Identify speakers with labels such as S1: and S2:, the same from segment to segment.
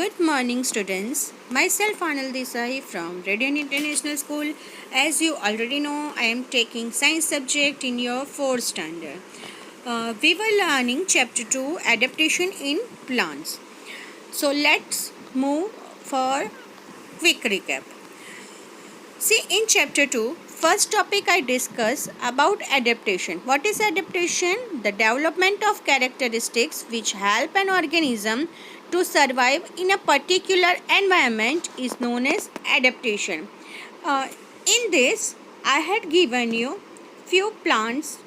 S1: Good morning, students. Myself Anil Desai from Radiant International School. As you already know, I am taking science subject in your 4th standard. We were learning chapter 2, adaptation in plants. So let's move for quick recap. See, in chapter 2, first topic I discuss about adaptation. What is adaptation? The development of characteristics which help an organism to survive in a particular environment is known as adaptation. In this, I had given you few plants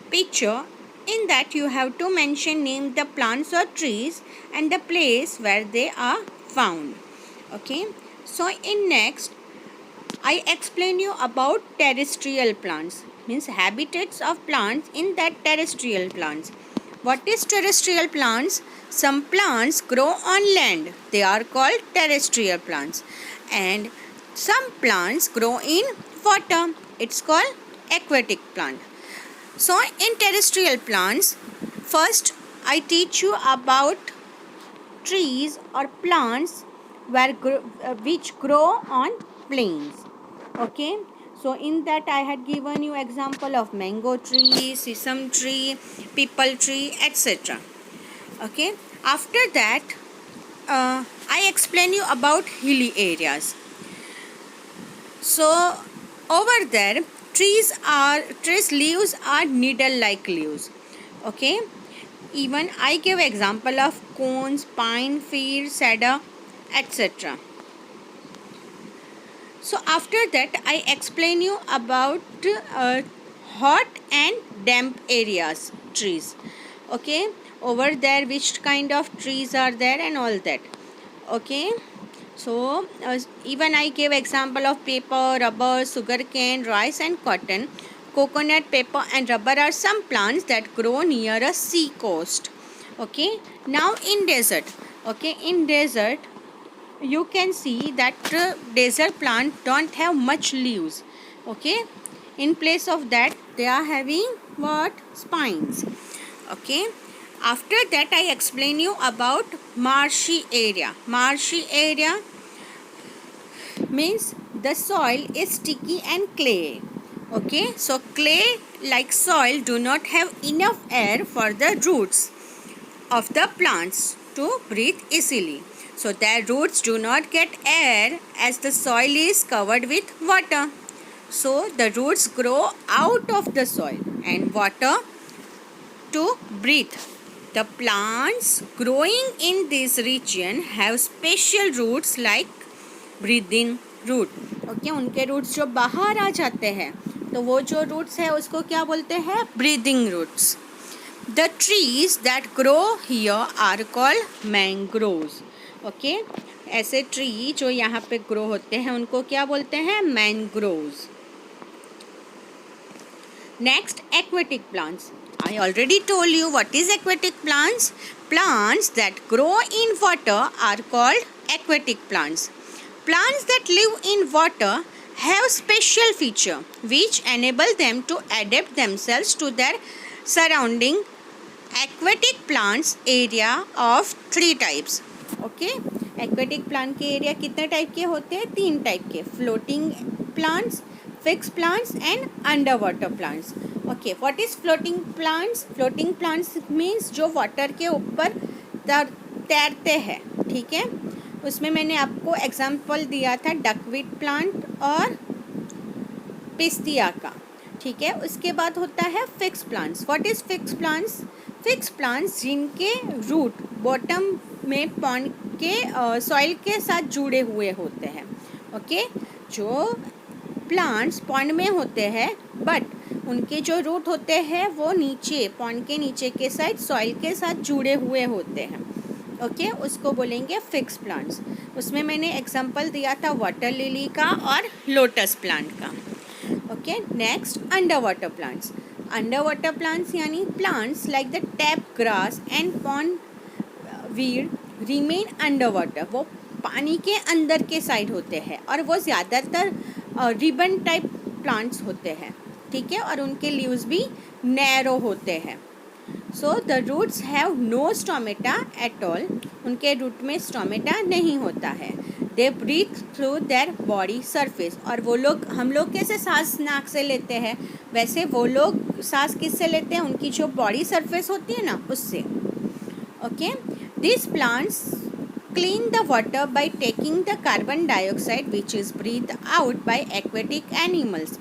S1: picture. In that you have to name the plants or trees and the place where they are found. Okay. So in next I explain you about terrestrial plants, means habitats of plants in that terrestrial plants. What is terrestrial plants? Some plants grow on land. They are called terrestrial plants. And some plants grow in water. It's called aquatic plant. So in terrestrial plants, first I teach you about trees or plants which grow on plains. Okay, so in that I had given you example of mango tree, sesame tree, peepal tree, etc. Okay, after that I explain you about hilly areas. So over there trees leaves are needle like leaves. Okay, even I give example of cones, pine, fir, cedar, etc. So after that I explain you about hot and damp areas trees. Okay, over there which kind of trees are there and all that. Okay, so even I gave example of paper, rubber, sugarcane, rice and cotton. Coconut, paper and rubber are some plants that grow near a sea coast. Okay, now in desert. Okay, in desert you can see that desert plant don't have much leaves. Okay, in place of that they are having what? Spines. Okay, after that I explain you about marshy area. Marshy area means the soil is sticky and clay. Okay, so clay like soil do not have enough air for the roots of the plants to breathe easily. So their roots do not get air as the soil is covered with water. So the roots grow out of the soil and water to breathe. The plants growing in this region have special roots like breathing root. Okay, उनके roots जो बाहर आ जाते हैं तो वो जो roots है उसको क्या बोलते हैं? Breathing roots. The trees that grow here are called mangroves. Okay, ऐसे ट्री जो यहाँ पे ग्रो होते हैं उनको क्या बोलते हैं? Mangroves. Next, aquatic plants. I already told you what is aquatic plants. Plants that grow in water are called aquatic plants. Plants that live in water have special feature which enable them to adapt themselves to their surrounding. Aquatic plants area of 3 types. Okay, aquatic plant के area कितने type के होते हैं? 3 type के. Floating plants, fix plants and under water plants. Okay, what is floating plants? Floating plants means जो water के ऊपर तैरते हैं. ठीक है, उसमें मैंने आपको एग्जांपल दिया था डकवीट प्लांट और पिस्तिया का. ठीक है, उसके बाद होता है fix plants. What is fix plants? Fix plants जिनके रूट बॉटम में पॉन्ड के सॉइल के साथ जुड़े हुए होते हैं. ओके, जो प्लांट्स पॉन्ड में होते हैं बट उनके जो रूट होते हैं वो नीचे पॉन्ड के नीचे के साइड सॉइल के साथ जुड़े हुए होते हैं. ओके, उसको बोलेंगे फिक्स प्लांट्स. उसमें मैंने एग्जांपल दिया था वाटर लिली का और लोटस प्लांट का. Okay, next under water plants. Under water plants यानी plants like the tape grass and pond weed remain under water. वो पानी के अंदर के साइड होते हैं और वो ज़्यादातर रिबन टाइप प्लांट्स होते हैं. ठीक है, और उनके लीव्स भी नैरो होते हैं. So the roots have no stomata at all, उनके रूट में स्टोमेटा नहीं होता है। They breathe through their body surface, और वो लोग, हम लोग कैसे सांस नाक से लेते हैं, वैसे वो लोग सांस किससे लेते हैं, उनकी जो बॉडी सरफेस होती है ना, उससे। Okay, this plants clean the water by taking the carbon dioxide which is breathed out by aquatic animals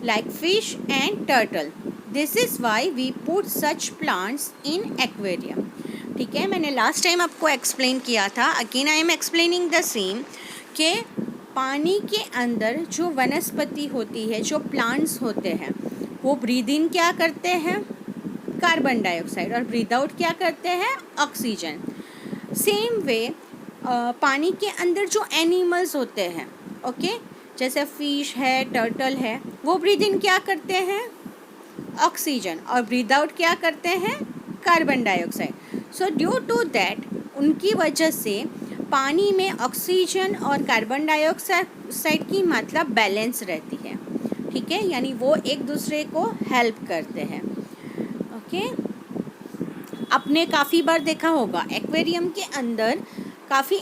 S1: like fish and turtle. This is why we put such plants in aquarium. ठीक है, मैंने last time आपको explain किया था, again I am explaining the same, कि पानी के अंदर जो वनस्पति होती है, जो प्लांट्स होते हैं, वो ब्रीद इन क्या करते हैं, कार्बन डाइऑक्साइड, और ब्रीद आउट क्या करते हैं, ऑक्सीजन। सेम वे पानी के अंदर जो एनिमल्स होते हैं, ओके, जैसे फिश है, टर्टल है, वो ब्रीद इन क्या करते हैं, ऑक्सीजन, और ब्रीद आउट क्या करते हैं, carbon dioxide. So due to that, उनकी वजह से पानी में ऑक्सीजन और कार्बन डाइऑक्साइड की मात्रा बैलेंस रहती है। ठीक है, यानी वो एक दूसरे को हेल्प करते हैं। ओके, आपने काफ़ी बार देखा होगा एक्वेरियम के अंदर काफ़ी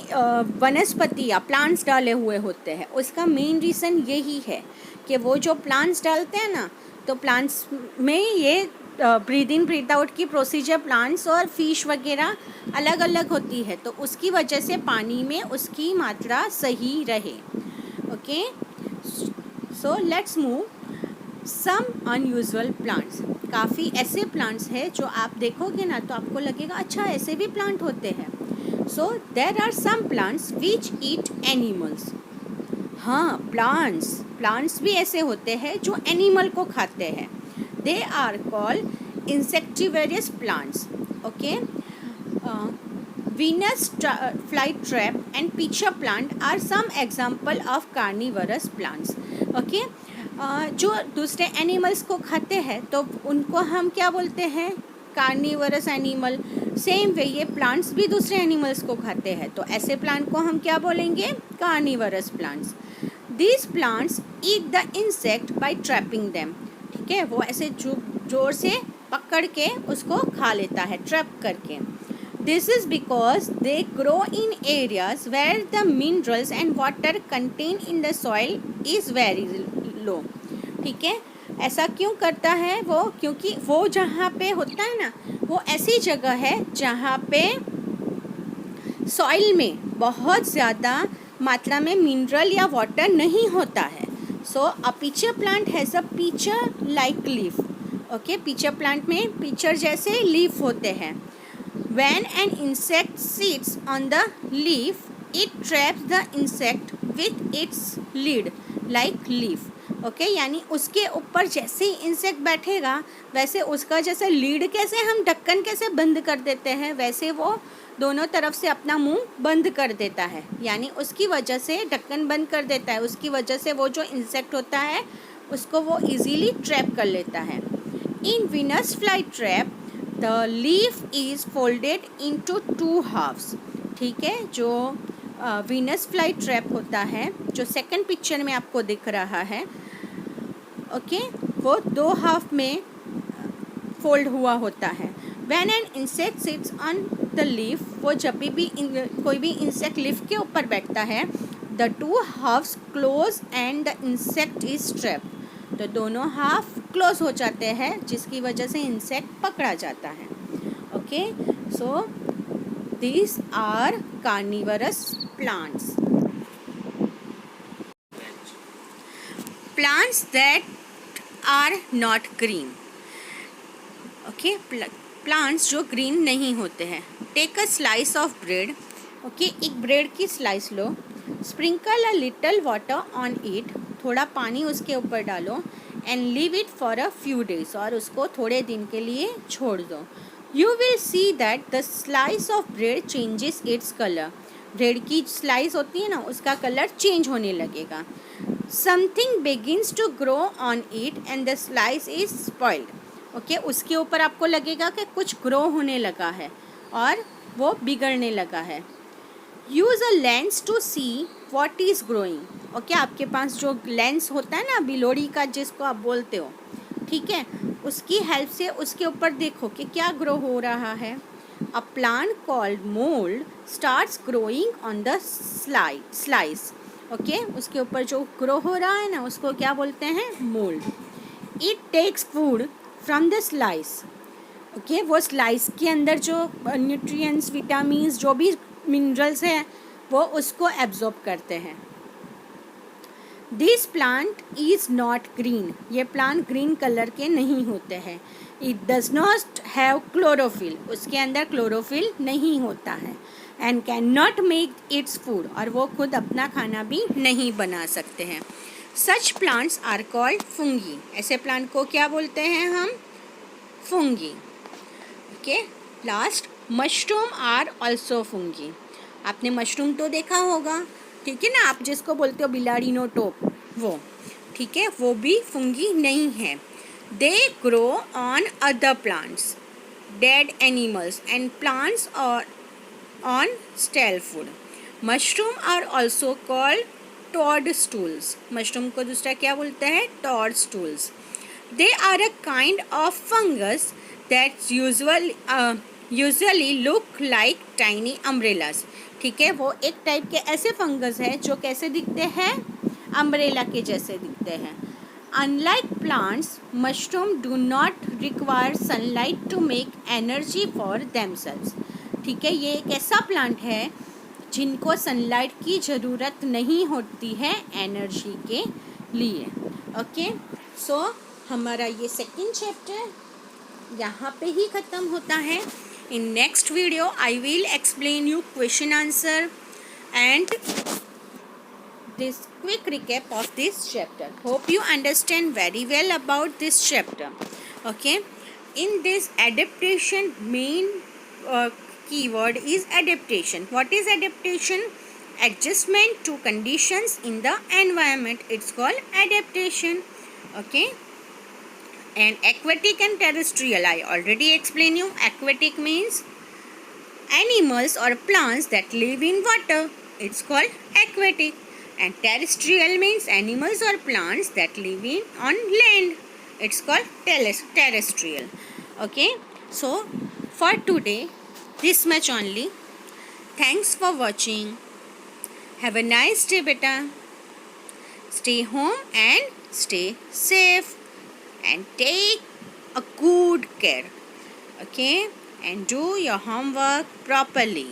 S1: वनस्पति या प्लांट्स डाले हुए होते हैं। उसका मेन रीज़न यही है कि वो जो प्लांट्स डालते हैं ना, तो प्लांट्स में ये ब्रीद इन ब्रीद आउट की प्रोसीजर प्लांट्स और फिश वगैरह अलग अलग होती है, तो उसकी वजह से पानी में उसकी मात्रा सही रहे। Okay, so let's move some unusual plants. काफ़ी ऐसे प्लांट्स हैं जो आप देखोगे ना तो आपको लगेगा अच्छा ऐसे भी प्लांट होते हैं। So there are some plants which eat animals. हाँ, प्लांट्स भी ऐसे होते हैं जो एनिमल को खाते हैं। They are called insectivorous plants. Okay, Venus flytrap and pitcher plant are some example of carnivorous plants. Okay, जो दूसरे एनिमल्स को खाते हैं तो उनको हम क्या बोलते हैं, कार्निवरस एनिमल। सेम वे ये प्लांट्स भी दूसरे एनिमल्स को खाते हैं, तो ऐसे प्लांट को हम क्या बोलेंगे, carnivorous plants. These plants eat the insect by trapping them. ठीक है, वो ऐसे जोर से पकड़ के उसको खा लेता है, ट्रैप करके। This is because they grow in areas where the minerals and water content in the soil is very low. ठीक है, ऐसा क्यों करता है वो, क्योंकि वो जहाँ पे होता है ना, वो ऐसी जगह है जहाँ पे सॉइल में बहुत ज़्यादा मात्रा में मिनरल या वाटर नहीं होता है। So a pitcher plant has a pitcher like leaf. Okay, pitcher plant में पिचर जैसे लीफ होते हैं। When an insect sits on the leaf, it traps the insect with its lid like leaf. Okay, यानी उसके ऊपर जैसे ही insect बैठेगा वैसे उसका जैसे लीड, कैसे हम ढक्कन कैसे बंद कर देते हैं, वैसे वो दोनों तरफ से अपना मुंह बंद कर देता है, यानी उसकी वजह से ढक्कन बंद कर देता है। उसकी वजह से वो जो इंसेक्ट होता है उसको वो इजीली ट्रैप कर लेता है। In Venus flytrap the leaf is folded into 2 halves. ठीक है, जो वीनस फ्लाईट्रैप होता है, जो सेकंड पिक्चर में आपको दिख रहा है, ओके, वो 2 हाफ में फोल्ड हुआ होता है। When an insect sits on the leaf, वो जब भी कोई भी इंसेक्ट लीफ के ऊपर बैठता है, the 2 halves close and the insect is trapped. तो दोनों हाफ क्लोज हो जाते हैं जिसकी वजह से इंसेक्ट पकड़ा जाता है। Okay, so these are carnivorous plants. Plants that are not green. Okay, plants जो green नहीं होते हैं. Take a slice of bread. Okay, एक ब्रेड की slice low. Sprinkle a little water on it. थोड़ा पानी उसके ऊपर डालो. And leave it for a few days. और उसको थोड़े दिन के लिए छोड़ दो. You will see that the slice of bread changes its color. Bread की स्लाइस होती है ना, उसका कलर चेंज होने लगेगा. Something begins to grow on it and the slice is spoiled. Okay, उसके ऊपर आपको लगेगा कि कुछ ग्रो होने लगा है और वो बिगड़ने लगा है. Use a lens to see what is growing. Okay, आपके पास जो लेंस होता है ना, बिलोड़ी का जिसको आप बोलते हो, ठीक है, उसकी हेल्प से उसके ऊपर देखो कि क्या ग्रो हो रहा है. A plant called mold starts growing on the slice. Okay, उसके ऊपर जो ग्रो हो रहा है ना उसको क्या बोलते हैं, mould. It takes food from the slice. Okay, वो स्लाइस के अंदर जो न्यूट्रिएंट्स, विटामिन्स, जो भी मिनरल्स हैं वो उसको एब्जॉर्ब करते हैं. This plant is not green. ये प्लांट ग्रीन कलर के नहीं होते हैं. It does not have chlorophyll. उसके अंदर क्लोरोफिल नहीं होता है. And can not make its food. और वो खुद अपना खाना भी नहीं बना सकते हैं. Such plants are called fungi. ऐसे प्लांट को क्या बोलते हैं हम, fungi. Okay, last, mushroom are also fungi. आपने मशरूम तो देखा होगा, ठीक है ना, आप जिसको बोलते हो बिलाड़ीनो टोप, वो, ठीक है, वो भी फंगी नहीं है. They grow on other plants, dead animals and plants और on stale food. Mushroom are also called toadstools. Mushroom को दूसरा क्या बोलते हैं, toadstools. They are a kind of fungus that usually look like tiny umbrellas. ठीक है, वो एक टाइप के ऐसे फंगस है जो कैसे दिखते हैं, अम्ब्रेला के जैसे दिखते हैं. Unlike plants, mushroom do not require sunlight to make energy for themselves. ठीक है, ये एक ऐसा प्लांट है जिनको सनलाइट की ज़रूरत नहीं होती है एनर्जी के लिए. ओके, सो हमारा ये सेकंड चैप्टर यहाँ पे ही ख़त्म होता है. In next video, I will explain you question answer and this quick recap of this chapter. Hope you understand very well about this chapter. Okay, in this adaptation, main keyword is adaptation. What is adaptation? Adjustment to conditions in the environment. It's called adaptation. Okay. And aquatic and terrestrial, I already explained you. Aquatic means animals or plants that live in water. It's called aquatic. And terrestrial means animals or plants that live on land. It's called terrestrial. Okay. So for today, this much only. Thanks for watching. Have a nice day, beta. Stay home and stay safe. And take a good care, okay, and do your homework properly.